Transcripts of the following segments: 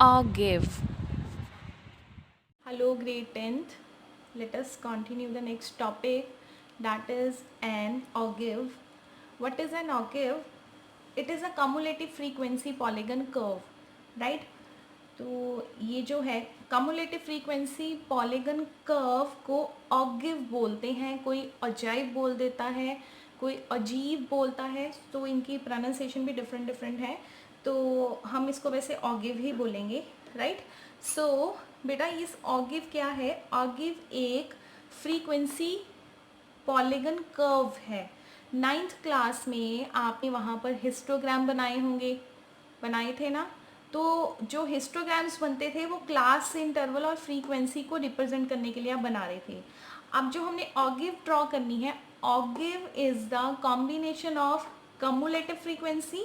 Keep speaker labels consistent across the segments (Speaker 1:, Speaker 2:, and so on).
Speaker 1: or give.
Speaker 2: Hello grade 10th. Let us continue the next topic, that is an octave. What is an octave? It is a cumulative frequency polygon curve, right? तो ये जो है cumulative frequency polygon curve को octave बोलते हैं, कोई अजाइब बोल देता है, कोई अजीब बोलता है, तो इनकी प्रोनाउंसिएशन भी डिफरेंट डिफरेंट है, तो हम इसको वैसे ऑगिव ही बोलेंगे, राइट। सो बेटा इस ऑगिव क्या है, ऑगिव एक फ्रीक्वेंसी पॉलीगन कर्व है। 9th क्लास में आपने वहाँ पर हिस्टोग्राम बनाए होंगे, बनाए थे ना। तो जो हिस्टोग्राम्स बनते थे वो क्लास इंटरवल और फ्रीक्वेंसी को रिप्रेजेंट करने के लिए आप बना रहे थे। अब जो हमने ऑगिव ड्रॉ करनी है, ogive is the combination of cumulative frequency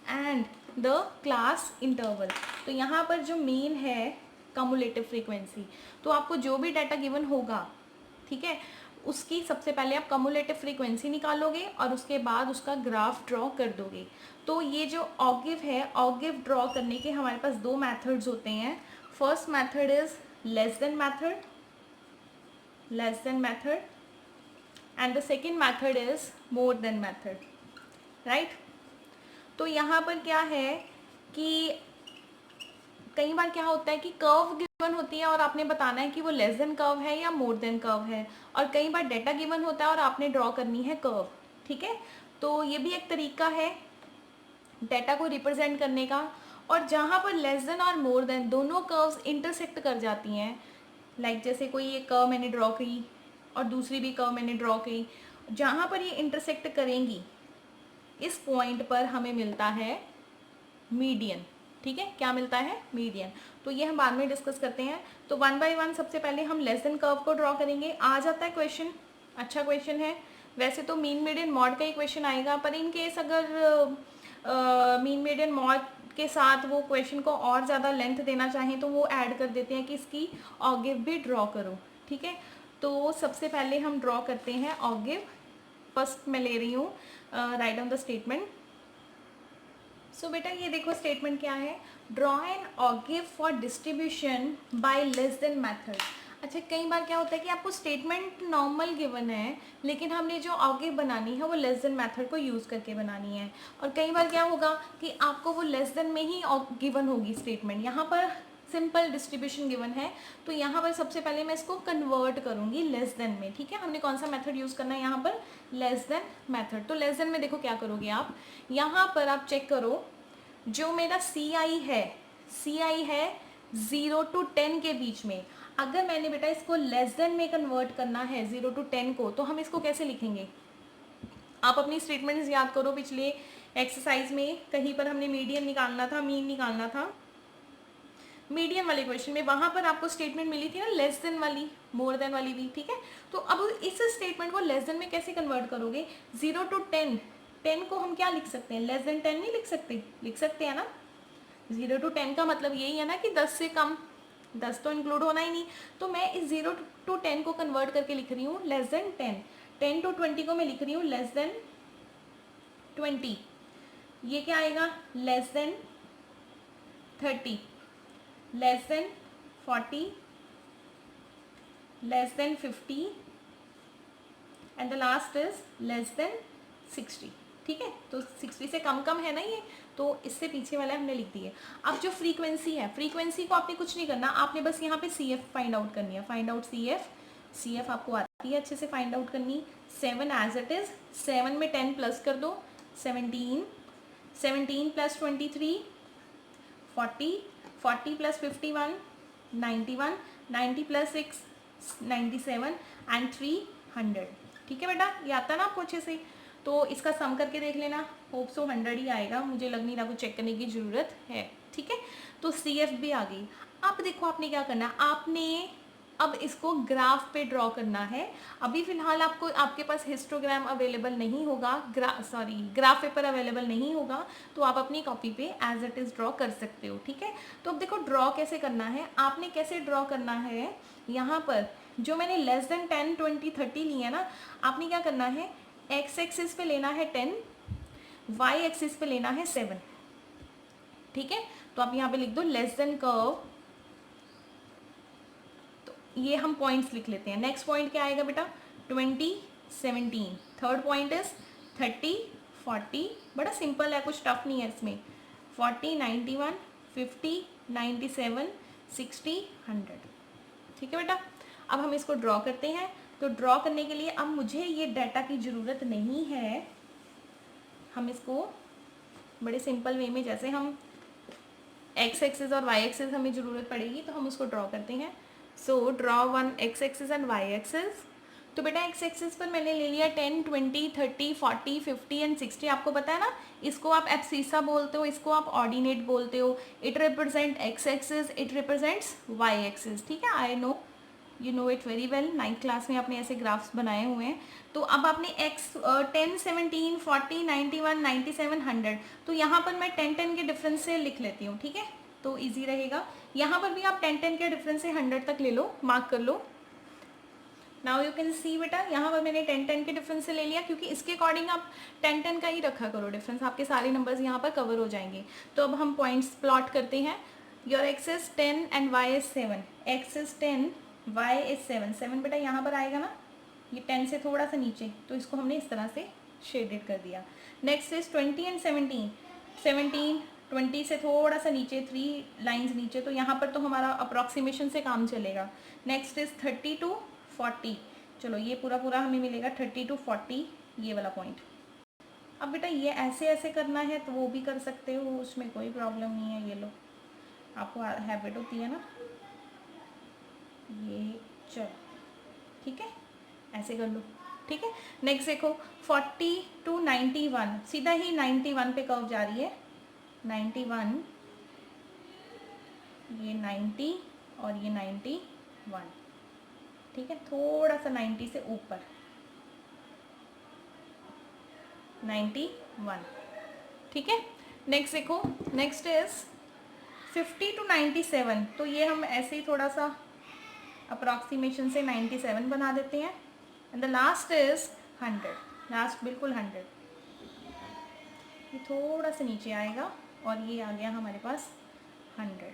Speaker 2: and the class interval. तो यहाँ पर जो मेन है कम्युलेटिव फ्रीक्वेंसी, तो आपको जो भी डाटा गिवन होगा, ठीक है, उसकी सबसे पहले आप कम्युलेटिव फ्रीक्वेंसी निकालोगे और उसके बाद उसका ग्राफ ड्रॉ कर दोगे। तो ये जो ऑगिव है, ऑगिव ड्रॉ करने के हमारे पास दो मेथड्स होते हैं। First method is less than method and the second method is more than method, right. तो यहाँ पर क्या है कि कई बार क्या होता है कि कर्व गिवन होती है और आपने बताना है कि वो लेस देन कर्व है या मोर देन कर्व है, और कई बार डेटा गिवन होता है और आपने ड्रॉ करनी है कर्व, ठीक है। तो ये भी एक तरीका है डेटा को रिप्रेजेंट करने का। और जहाँ पर लेस देन और मोर देन दोनों कर्व्स इंटरसेक्ट कर जाती हैं, लाइक जैसे कोई एक कर्व मैंने ड्रॉ की और दूसरी भी कर्व मैंने ड्रॉ की, जहाँ पर ये इंटरसेक्ट करेंगी इस पॉइंट पर हमें मिलता है मीडियन, ठीक है। क्या मिलता है? मीडियन। तो ये हम बाद में डिस्कस करते हैं। तो वन बाय वन सबसे पहले हम लेस देन कर्व को ड्रॉ करेंगे। आ जाता है क्वेश्चन, अच्छा क्वेश्चन है। वैसे तो मीन मीडियन मॉड का ही क्वेश्चन आएगा, पर इन केस अगर मीन मीडियन मॉड के साथ वो क्वेश्चन को और ज़्यादा लेंथ देना चाहें तो वो ऐड कर देते हैं कि इसकी ऑगिव भी ड्रॉ करो, ठीक है। तो सबसे पहले हम ड्रॉ करते हैं ऑगिव। फर्स्ट मैं ले रही हूँ, write down the statement. So बेटा ये देखो स्टेटमेंट क्या है, draw an ogive for distribution by less than method. अच्छा कई बार क्या होता है कि आपको स्टेटमेंट नॉर्मल गिवन है, लेकिन हमने जो ऑगिव बनानी है वो लेस देन मेथड को यूज़ करके बनानी है। और कई बार क्या होगा कि आपको वो लेस देन में ही गिवन होगी स्टेटमेंट। यहाँ पर सिंपल डिस्ट्रीब्यूशन गिवन है, तो यहाँ पर सबसे पहले मैं इसको कन्वर्ट करूँगी लेस देन में, ठीक है। हमने कौन सा मेथड यूज़ करना है यहाँ पर? Less than method. तो लेस देन में देखो क्या करोगे आप, यहाँ पर आप चेक करो जो मेरा सी आई है 0 to 10 के बीच में। अगर मैंने बेटा इसको लेस देन में कन्वर्ट करना है 0 to 10 को, तो हम इसको कैसे लिखेंगे? आप अपनी स्टेटमेंट्स याद करो, पिछले एक्सरसाइज में कहीं पर हमने मीडियन निकालना था, मीन निकालना था, मीडियन वाले क्वेश्चन में वहां पर आपको स्टेटमेंट मिली थी ना लेस देन वाली, मोर देन वाली भी, ठीक है। तो अब इस स्टेटमेंट को लेस देन में कैसे कन्वर्ट करोगे? 0 to 10, 10 को हम क्या लिख सकते हैं? लेस देन 10 नहीं लिख सकते? लिख सकते हैं ना। 0 to 10 का मतलब यही है ना कि 10 से कम, 10 तो इंक्लूड होना ही नहीं। तो मैं इस 0 to 10 को कन्वर्ट करके लिख रही हूँ लेस देन 10। 10 to 20 को मैं लिख रही हूँ लेस देन 20। ये क्या आएगा? Less than 30, less than 40, less than 50 and the last is less than 60, ठीक है। तो 60 से कम कम है ना ये, तो इससे पीछे वाला हमने लिख दिया। अब जो फ्रीक्वेंसी है, फ्रीक्वेंसी को आपने कुछ नहीं करना, आपने बस यहाँ पे सी एफ फाइंड आउट करनी है। फाइंड आउट सी एफ आपको आती है अच्छे से फाइंड आउट करनी। 7 एज इट इज, 7 में 10 प्लस कर दो, 17, 17 प्लस 23, 40, 40 प्लस 51, 91, 90 प्लस 6, 97 एंड 300, ठीक है बेटा। ये आता ना आपको अच्छे से, तो इसका सम करके देख लेना, होप सो 100 ही आएगा, मुझे लग नहीं रहा कुछ चेक करने की ज़रूरत है, ठीक है। तो सी एफ भी आ गई। अब देखो आपने क्या करना है, आपने अब इसको ग्राफ पे ड्रॉ करना है। अभी फिलहाल आपको आपके पास हिस्टोग्राम अवेलेबल नहीं होगा, ग्राफ पेपर अवेलेबल नहीं होगा, तो आप अपनी कॉपी पे एज इट इज़ ड्रॉ कर सकते हो, ठीक है। तो अब देखो ड्रॉ कैसे करना है, आपने कैसे ड्रॉ करना है। यहाँ पर जो मैंने लेस देन 10, 20, 30 ली है ना, आपने क्या करना है, एक्स एक्सिस पे लेना है 10, वाई एक्सिस पे लेना है 7, ठीक है। तो आप यहाँ पे लिख दो लेस देन कर्व, तो ये हम पॉइंट्स लिख लेते हैं। नेक्स्ट पॉइंट क्या आएगा बेटा, 20, 17। थर्ड पॉइंट इज 30, 40, बड़ा सिंपल है, कुछ टफ नहीं है इसमें। 40, 91, 50, 97, 60, 100। ठीक है बेटा, अब हम इसको ड्रॉ करते हैं। तो ड्रॉ करने के लिए अब मुझे ये डाटा की ज़रूरत नहीं है, हम इसको बड़े सिंपल वे में, जैसे हम एक्स एक्सिस और वाई एक्सिस हमें ज़रूरत पड़ेगी तो हम उसको ड्रॉ करते हैं। So draw one x axis and y axis. तो बेटा एक्स एक्सिस पर मैंने ले लिया 10, 20, 30, 40, 50 एंड 60। आपको पता है ना, इसको आप एब्सिसा बोलते हो, इसको आप ऑर्डिनेट बोलते हो। It represent x axis, it represents y axis. ठीक है, I know, you know it very well, 9th class में आपने ऐसे ग्राफ्स बनाए हुए हैं। तो अब आपने एक्स 10, 17, 40, 91, 97, 100, तो यहाँ पर मैं 10 के डिफरेंस से लिख लेती हूँ। ठीक है, तो इजी रहेगा। यहाँ पर भी आप 10 के डिफरेंस से 100 तक ले लो, मार्क कर लो। नाउ यू कैन सी बेटा, यहाँ पर मैंने 10 के डिफरेंस से ले लिया, क्योंकि इसके अकॉर्डिंग आप 10 का ही रखा करो डिफरेंस, आपके सारे नंबर्स यहाँ पर कवर हो जाएंगे। तो अब हम पॉइंट्स प्लॉट करते हैं। Your x is 10 and y is 7। X is 10, y is 7। 7 बेटा यहाँ पर आएगा ना, ये 10 से थोड़ा सा नीचे, तो इसको हमने इस तरह से शेडेड कर दिया। Next is 20 and 17। 17 20 से थोड़ा सा नीचे, 3 लाइन्स नीचे, तो यहाँ पर तो हमारा अप्रॉक्सीमेशन से काम चलेगा। Next is 30 to 40। चलो ये पूरा पूरा हमें मिलेगा 30 to 40, ये वाला पॉइंट। अब बेटा ये ऐसे ऐसे करना है तो वो भी कर सकते हो, उसमें कोई प्रॉब्लम नहीं है। ये लो, आपको हैबिट होती है ना, ये चलो ठीक है, ऐसे कर लो। ठीक है, नेक्स्ट देखो 40 to 91, सीधा ही 91 पे कर्व जा रही है। 91, ये 90 और ये 91। ठीक है, थोड़ा सा 90 से ऊपर 91। ठीक है, नेक्स्ट देखो, नेक्स्ट इज 50 to 97। तो ये हम ऐसे ही थोड़ा सा अप्रॉक्सीमेशन से 97 बना देते हैं। And the last is 100, last बिल्कुल 100। ये थोड़ा सा नीचे आएगा और ये आ गया हमारे पास 100,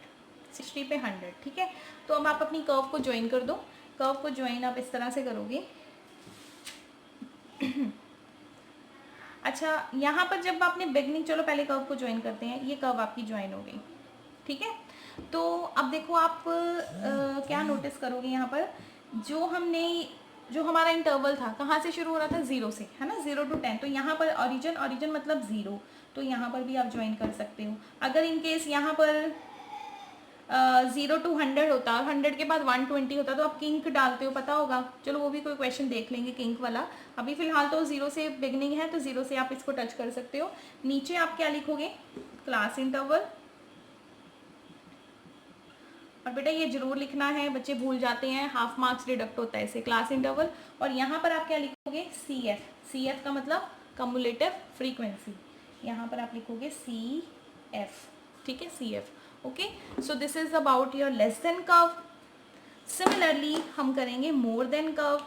Speaker 2: 60 पे 100। ठीक है, तो अब आप अपनी कर्व को ज्वाइन कर दो। कर्व को ज्वाइन आप इस तरह से करोगे। अच्छा, यहाँ पर जब आपने बिगनिंग, चलो पहले कर्व को ज्वाइन करते हैं। ये कर्व आपकी ज्वाइन हो गई। ठीक है, तो अब देखो आप क्या नोटिस करोगे, यहाँ पर जो हमारा इंटरवल था, कहाँ से शुरू हो रहा था, 0 से, है ना, 0 to 10। तो यहाँ पर ओरिजिन मतलब 0, तो यहाँ पर भी आप ज्वाइन कर सकते हो। अगर इन केस यहाँ पर 0 to 100 होता और 100 के बाद 120 होता तो आप किंक डालते हो, पता होगा। चलो वो भी कोई क्वेश्चन देख लेंगे किंक वाला। अभी फिलहाल तो 0 से बिगनिंग है, तो 0 से आप इसको टच कर सकते हो। नीचे आप क्या लिखोगे, क्लास इंटरवल। और बेटा ये जरूर लिखना है, बच्चे भूल जाते हैं, हाफ मार्क्स डिडक्ट होता है इससे, क्लास इंटरवल। और यहाँ पर आप क्या लिखोगे, सी एफ। सी एफ का मतलब कम्युलेटिव फ्रीक्वेंसी, यहाँ पर आप लिखोगे सी एफ। ठीक है, C F. Okay, so this is about your less than curve. Similarly हम करेंगे मोर देन कर्व।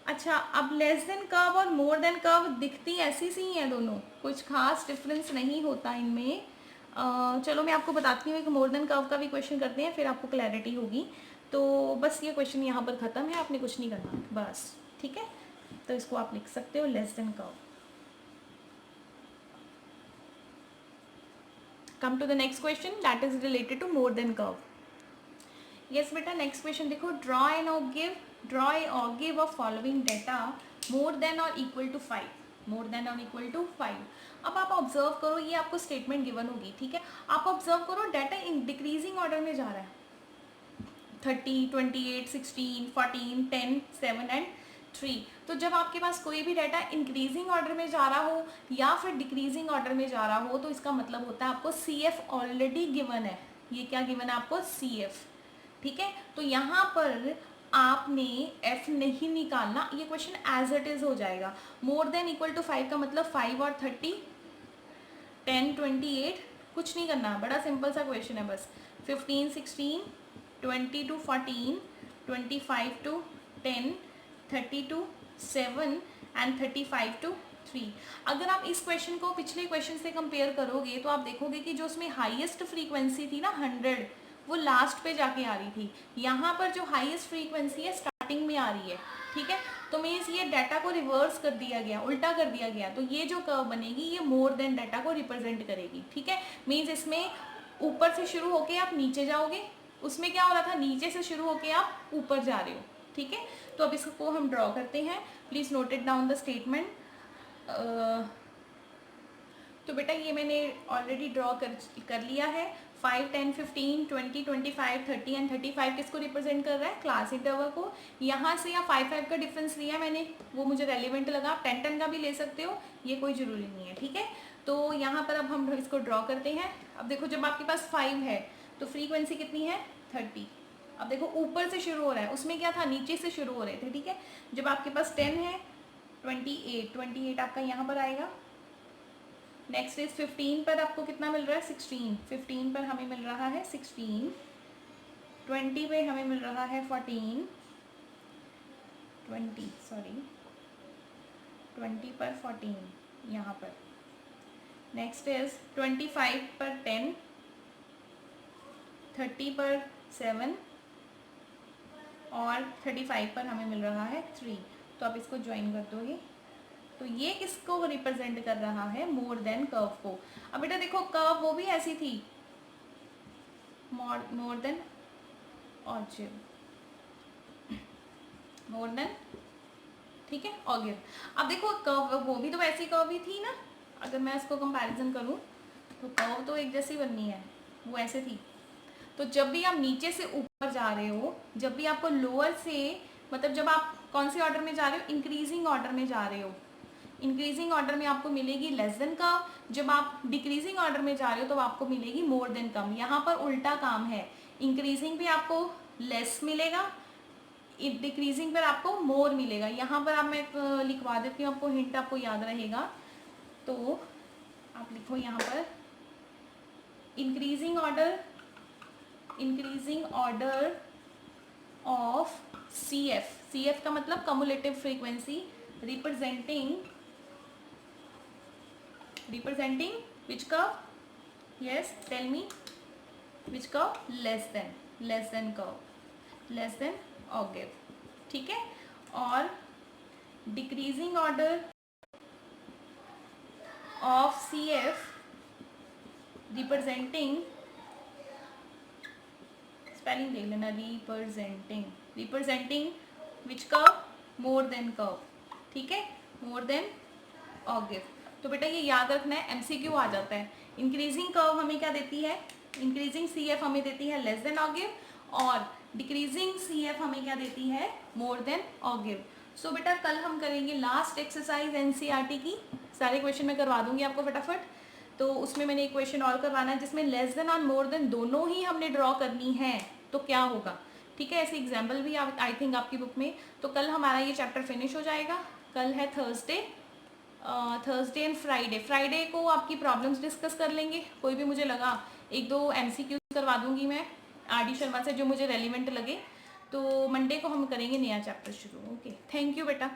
Speaker 2: अच्छा, अब लेस देन कर्व और मोर देन कर्व दिखती ऐसी सी हैं दोनों, कुछ खास डिफरेंस नहीं होता इनमें। चलो मैं आपको बताती हूँ, एक मोर देन कर्व का भी क्वेश्चन करते हैं, फिर आपको क्लैरिटी होगी। तो बस ये क्वेश्चन यहाँ पर ख़त्म है, आपने कुछ नहीं करना बस। ठीक है, तो इसको आप लिख सकते हो less than curve. Come to the next question that is related to more than curve. Yes बेटा, नेक्स्ट क्वेश्चन देखो, ड्रॉ और give a following data more than और इक्वल टू 5, मोर देन और इक्वल टू 5। अब आप observe करो, ये आपको स्टेटमेंट गिवन होगी। ठीक है, आप ऑब्जर्व करो, डाटा इन डिक्रीजिंग ऑर्डर में जा रहा है, 30, 28, 16, 14, 10, 7 एंड 3। तो जब आपके पास कोई भी डाटा इंक्रीजिंग ऑर्डर में जा रहा हो या फिर डिक्रीजिंग ऑर्डर में जा रहा हो, तो इसका मतलब होता है आपको सी एफ ऑलरेडी गिवन है। ये क्या गिवन है आपको, सी एफ। ठीक है, तो यहाँ पर आपने f नहीं निकालना, ये क्वेश्चन एज इट इज हो जाएगा। मोर देन इक्वल टू 5 का मतलब 5 और 30, 10, 28, कुछ नहीं करना, बड़ा सिंपल सा क्वेश्चन है बस। 15, 16, 20 to 14, 25 to 10, 30 to 7 and 35 to 3। अगर आप इस क्वेश्चन को पिछले क्वेश्चन से कंपेयर करोगे तो आप देखोगे कि जो उसमें हाईएस्ट फ्रीक्वेंसी थी ना 100, वो लास्ट पे जाके आ रही थी। यहाँ पर जो हाईएस्ट फ्रीक्वेंसी है स्टार्टिंग में आ रही है, ठीक है। तो मीन्स ये डाटा को रिवर्स कर दिया गया, उल्टा कर दिया गया। तो ये जो कर्व बनेगी ये मोर देन डाटा को रिप्रेजेंट करेगी, ठीक है। मीन्स इसमें ऊपर से शुरू होके आप नीचे जाओगे, उसमें क्या हो रहा था नीचे से शुरू होके आप ऊपर जा रहे हो, ठीक है। तो अब इसको हम ड्रॉ करते हैं। Please note it down the statement. तो बेटा ये मैंने ऑलरेडी ड्रॉ कर लिया है। 5, 10, 15, 20, 25, 30 एंड 35 किसको रिप्रेजेंट कर रहा है, क्लास इंटरवल को। यहाँ से या 5 का डिफरेंस लिया मैंने, वो मुझे रेलिवेंट लगा। आप 10 का भी ले सकते हो, ये कोई ज़रूरी नहीं है, ठीक है। तो यहाँ पर अब हम इसको ड्रॉ करते हैं। अब देखो जब आपके पास 5 है तो फ्रीक्वेंसी कितनी है, 30। अब देखो ऊपर से शुरू हो रहा है, उसमें क्या था नीचे से शुरू हो रहे थे, ठीक है। जब आपके पास 10 है, 28 आपका यहाँ पर आएगा। नेक्स्ट इज 15 पर आपको कितना मिल रहा है, 16। 15 पर हमें मिल रहा है 16। 20 पे हमें मिल रहा है 14। 20 पर 14 यहाँ पर। नेक्स्ट इज 25 पर 10, 30 पर 7 और 35 पर हमें मिल रहा है 3। तो आप इसको ज्वाइन कर दोगे। तो ये किसको रिप्रेजेंट कर रहा है, मोर देन कर्व को। अब बेटा देखो कर्व वो भी ऐसी थी, मोर देन ऑजिव, मोर देन, ठीक है, ऑगिव। अब देखो कर्व वो भी तो ऐसी कर्व ही थी ना। अगर मैं इसको कंपैरिजन करूं तो कर्व तो एक जैसी बननी है, वो ऐसे थी। तो जब भी आप नीचे से ऊपर जा रहे हो, जब भी आपको लोअर से, मतलब जब आप कौन से ऑर्डर में जा रहे हो, इंक्रीजिंग ऑर्डर में जा रहे हो, इंक्रीजिंग ऑर्डर में आपको मिलेगी लेस देन कर्व। जब आप डिक्रीजिंग ऑर्डर में जा रहे हो तो आपको मिलेगी मोर देन कम। यहाँ पर उल्टा काम है, इंक्रीजिंग पे आपको लेस मिलेगा, डिक्रीजिंग पर आपको मोर मिलेगा। यहाँ पर आप मैं लिखवा देती हूँ आपको, हिंट आपको याद रहेगा। तो आप लिखो यहाँ पर increasing order of CF। CF का मतलब cumulative frequency, representing which curve, yes tell me, which curve, less than curve, less than ऑगिव, ठीक है। और decreasing order of CF representing, spelling देख लेना, रिप्रेजेंटिंग विच कर्व, मोर देन कर्व, ठीक है, मोर देन ऑगिव। तो बेटा ये याद रखना है, MCQ आ जाता है। इंक्रीजिंग कर्व हमें क्या देती है, इंक्रीजिंग CF हमें देती है लेस देन ऑगिव, और डिक्रीजिंग CF हमें क्या देती है, मोर देन ऑगिव। सो बेटा कल हम करेंगे लास्ट एक्सरसाइज NCERT की। सारे क्वेश्चन मैं करवा दूंगी आपको फटाफट। तो उसमें मैंने एक क्वेश्चन और करवाना है जिसमें लेस देन और मोर देन दोनों ही हमने ड्रॉ करनी है, तो क्या होगा, ठीक है। ऐसे एग्जाम्पल भी आई थिंक आपकी बुक में। तो कल हमारा ये चैप्टर फिनिश हो जाएगा। कल है थर्सडे एंड फ्राइडे को आपकी प्रॉब्लम्स डिस्कस कर लेंगे। कोई भी मुझे लगा 1-2 MCQ करवा दूंगी मैं RD शर्मा से, जो मुझे रेलिवेंट लगे। तो मंडे को हम करेंगे नया चैप्टर शुरू। ओके, थैंक यू बेटा।